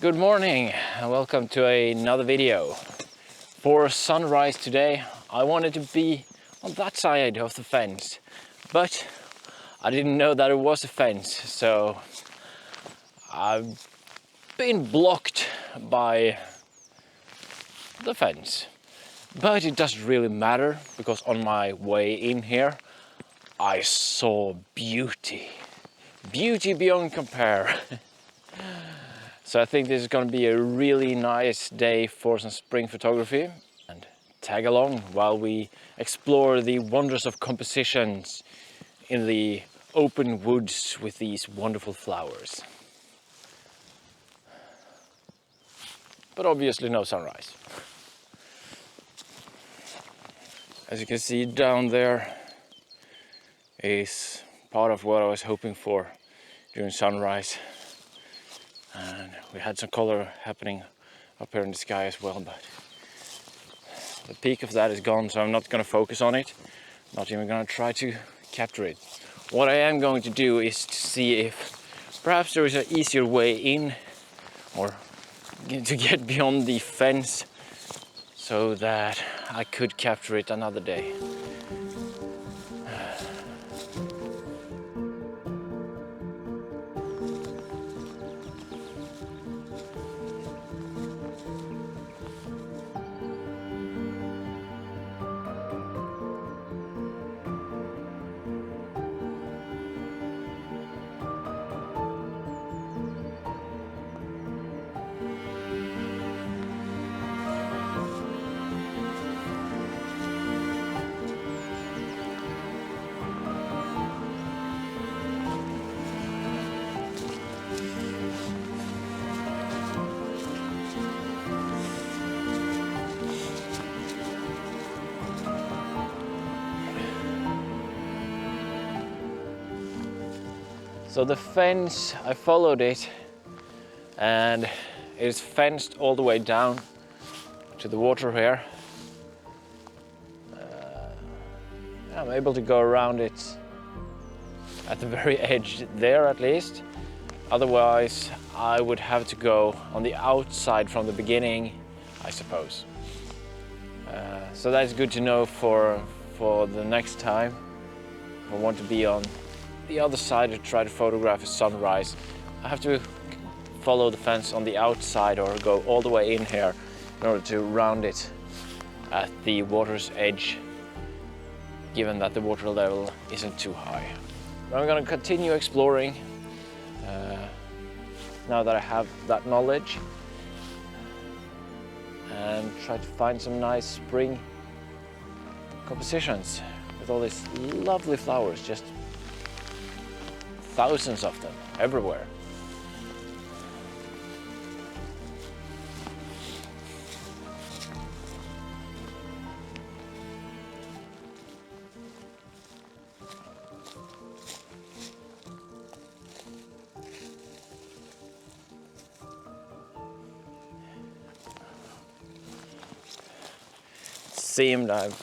Good morning and welcome to another video. For sunrise today I wanted to be on that side of the fence, but I didn't know that it was a fence, so I've been blocked by the fence. But it doesn't really matter, because on my way in here I saw beauty beyond compare. So I think this is going to be a really nice day for some spring photography, and tag along while we explore the wonders of compositions in the open woods with these wonderful flowers. But obviously no sunrise. As you can see down there is part of what I was hoping for during sunrise. And we had some color happening up here in the sky as well, but the peak of that is gone, so I'm not going to focus on it. Not even going to try to capture it. What I am going to do is to see if perhaps there is an easier way in, or to get beyond the fence so that I could capture it another day. So the fence, I followed it, and it is fenced all the way down to the water here. I'm able to go around it at the very edge there at least. Otherwise, I would have to go on the outside from the beginning, I suppose. So that's good to know for the next time. I want to be on the other side to try to photograph a sunrise. I have to follow the fence on the outside or go all the way in here in order to round it at the water's edge, given that the water level isn't too high. I'm going to continue exploring now that I have that knowledge, and try to find some nice spring compositions with all these lovely flowers, just thousands of them everywhere. It seemed I've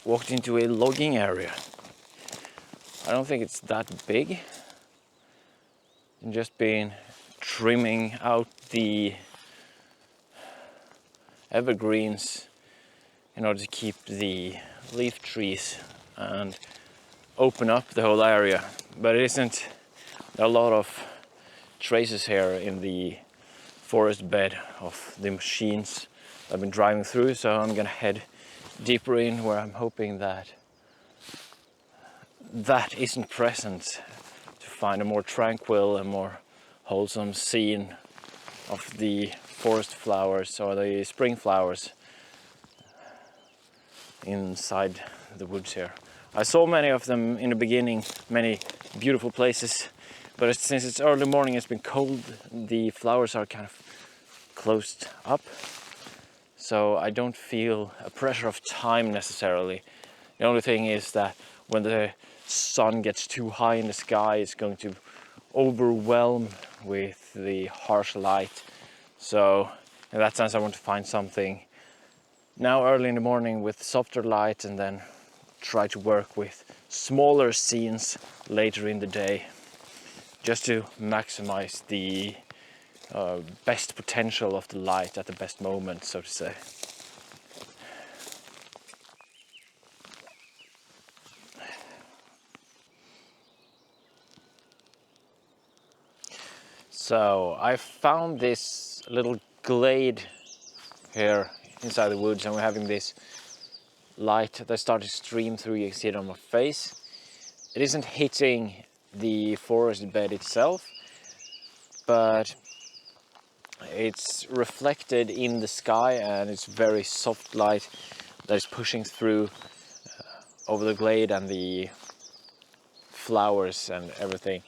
walked into a logging area. I don't think it's that big. I've just been trimming out the evergreens in order to keep the leaf trees and open up the whole area. But it isn't. There are a lot of traces here in the forest bed of the machines I've been driving through, so I'm gonna head deeper in where I'm hoping that isn't present, to find a more tranquil and more wholesome scene of the forest flowers or the spring flowers inside the woods here. I saw many of them in the beginning, many beautiful places, but since it's early morning, it's been cold, the flowers are kind of closed up, so I don't feel a pressure of time necessarily. The only thing is that when the sun gets too high in the sky, it's going to overwhelm with the harsh light. So in that sense, I want to find something now early in the morning with softer light, and then try to work with smaller scenes later in the day, just to maximize the best potential of the light at the best moment, so to say. So I found this little glade here inside the woods, and we're having this light that started to stream through. You can see it on my face. It isn't hitting the forest bed itself, but it's reflected in the sky, and it's very soft light that is pushing through over the glade and the flowers and everything.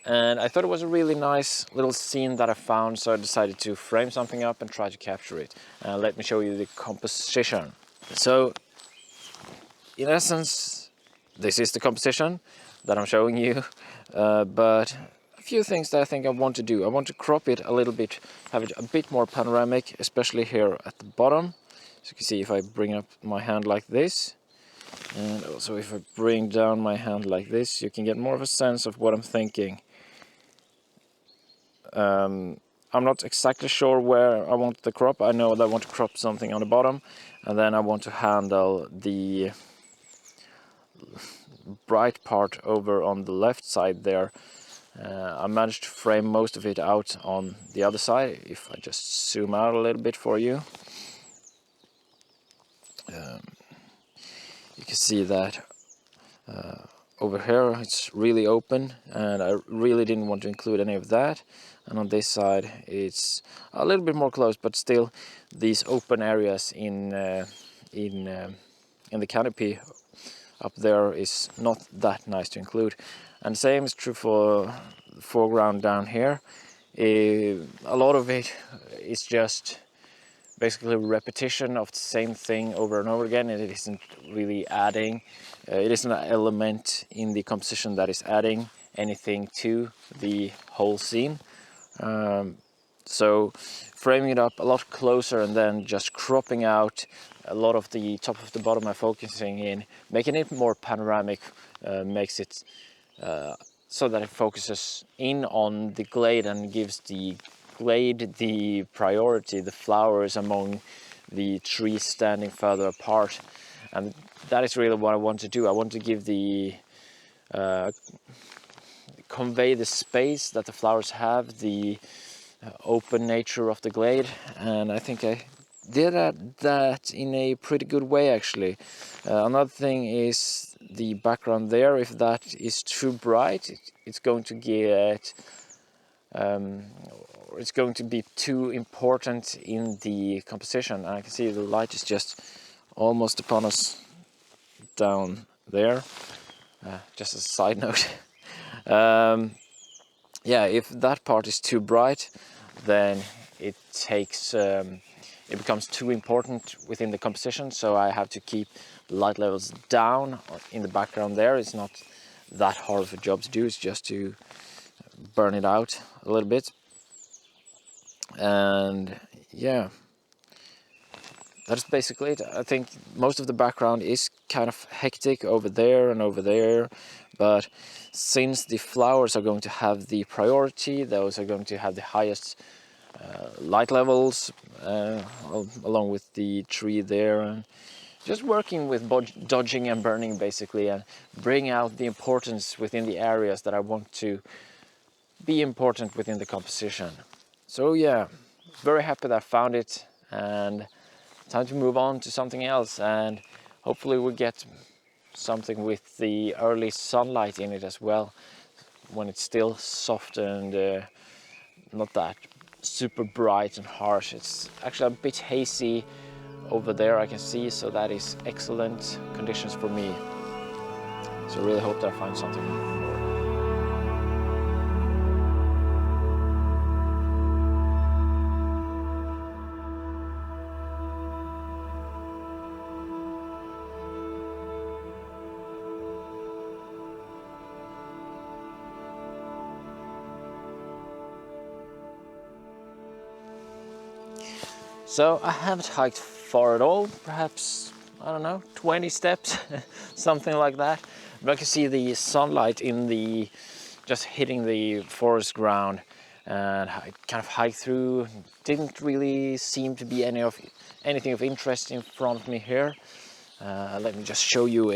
And I thought it was a really nice little scene that I found, so I decided to frame something up and try to capture it. Let me show you the composition. So, in essence, this is the composition that I'm showing you, but a few things that I think I want to do. I want to crop it a little bit, have it a bit more panoramic, especially here at the bottom. So you can see if I bring up my hand like this, and also if I bring down my hand like this, you can get more of a sense of what I'm thinking. I'm not exactly sure where I want the crop. I know that I want to crop something on the bottom, and then I want to handle the bright part over on the left side there. I managed to frame most of it out on the other side. If I just zoom out a little bit for you, you can see that over here it's really open, and I really didn't want to include any of that. And on this side it's a little bit more closed, but still these open areas in the canopy up there is not that nice to include. And same is true for the foreground down here. A lot of it is just basically repetition of the same thing over and over again, and it isn't really adding. It isn't an element in the composition that is adding anything to the whole scene. So framing it up a lot closer and then just cropping out a lot of the top of the bottom and focusing in, making it more panoramic, makes it so that it focuses in on the glade and gives the glade the priority, the flowers among the trees standing further apart. And that is really what I want to do. I want to give the convey the space that the flowers have, the open nature of the glade, and I think I did that in a pretty good way, actually. Another thing is the background there. If that is too bright, it's going to get it's going to be too important in the composition. I can see the light is just almost upon us down there. Just as a side note. Yeah, if that part is too bright, then it takes it becomes too important within the composition, so I have to keep the light levels down in the background there. It's not that hard of a job to do, it's just to burn it out a little bit. And yeah, that's basically it. I think most of the background is kind of hectic over there and over there, but since the flowers are going to have the priority, those are going to have the highest light levels, along with the tree there, and just working with dodging and burning basically, and bring out the importance within the areas that I want to be important within the composition. So yeah, very happy that I found it, and time to move on to something else, and hopefully we'll get something with the early sunlight in it as well, when it's still soft and not that super bright and harsh. It's actually a bit hazy over there, I can see, so that is excellent conditions for me. So I really hope that I find something more. So I haven't hiked far at all, perhaps, I don't know, 20 steps, something like that. But I can see the sunlight in the, just hitting the forest ground, and I kind of hiked through. Didn't really seem to be anything of interest in front of me here. Let me just show you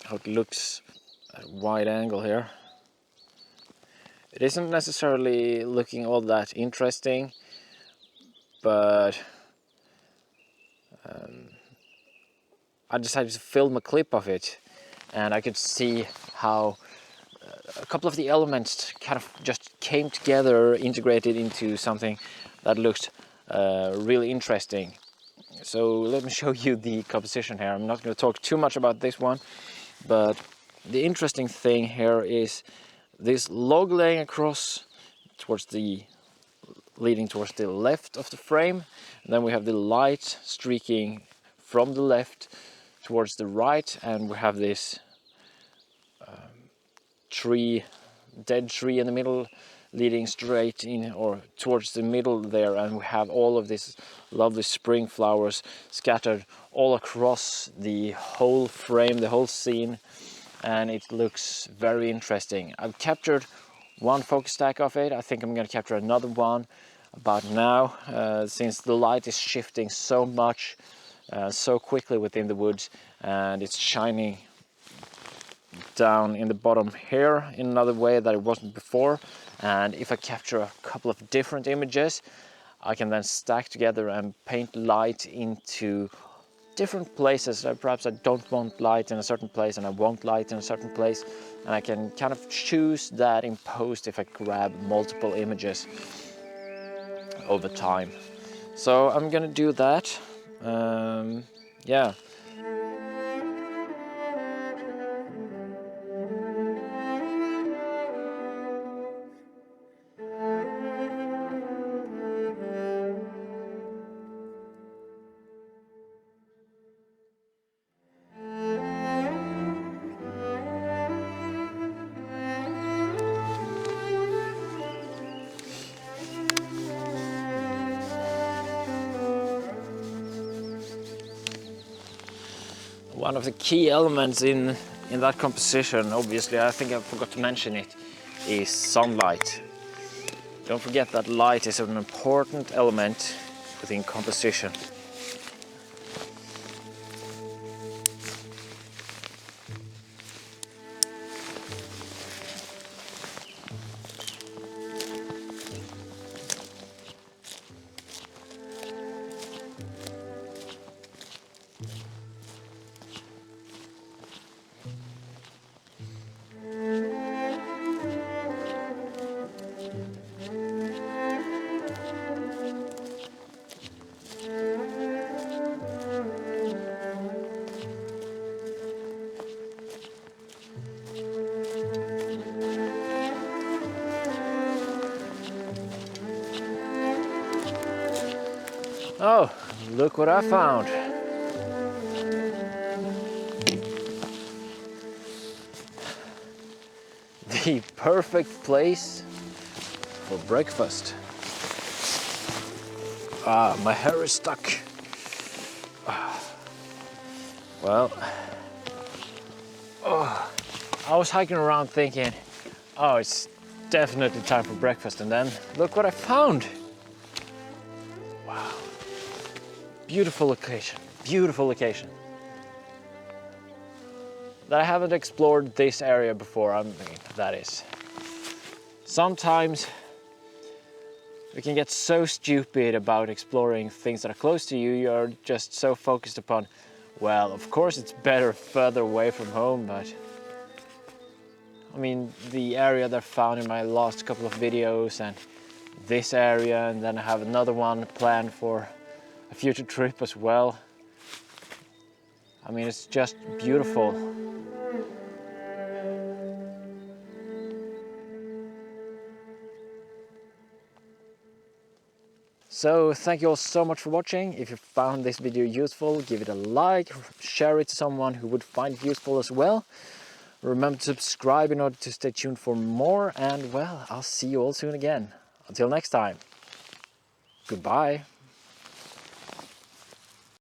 how it looks at a wide angle here. It isn't necessarily looking all that interesting, but I decided to film a clip of it, and I could see how a couple of the elements kind of just came together, integrated into something that looked really interesting. So let me show you the composition here. I'm not going to talk too much about this one, but the interesting thing here is this log laying across leading towards the left of the frame, and then we have the light streaking from the left towards the right, and we have this dead tree in the middle leading straight in or towards the middle there, and we have all of these lovely spring flowers scattered all across the whole frame, the whole scene, and it looks very interesting. I've captured one focus stack of it. I think I'm going to capture another one about now, since the light is shifting so much so quickly within the woods, and it's shining down in the bottom here in another way that it wasn't before. And if I capture a couple of different images, I can then stack together and paint light into different places. Perhaps I don't want light in a certain place and I want light in a certain place, and I can kind of choose that in post if I grab multiple images over time. So I'm gonna do that. Yeah. One of the key elements in that composition, obviously, I think I forgot to mention it, is sunlight. Don't forget that light is an important element within composition. Oh, look what I found. The perfect place for breakfast. Ah, my hair is stuck. Well, I was hiking around thinking, oh, it's definitely time for breakfast, and then look what I found. Wow. Beautiful location, beautiful location. That I haven't explored this area before, I mean, that is. Sometimes we can get so stupid about exploring things that are close to you. You're just so focused upon, well, of course it's better further away from home, but I mean, the area that I found in my last couple of videos, and this area, and then I have another one planned for a future trip as well. I mean, it's just beautiful. So thank you all so much for watching. If you found this video useful, give it a like, share it to someone who would find it useful as well. Remember to subscribe in order to stay tuned for more, and well, I'll see you all soon again. Until next time, goodbye.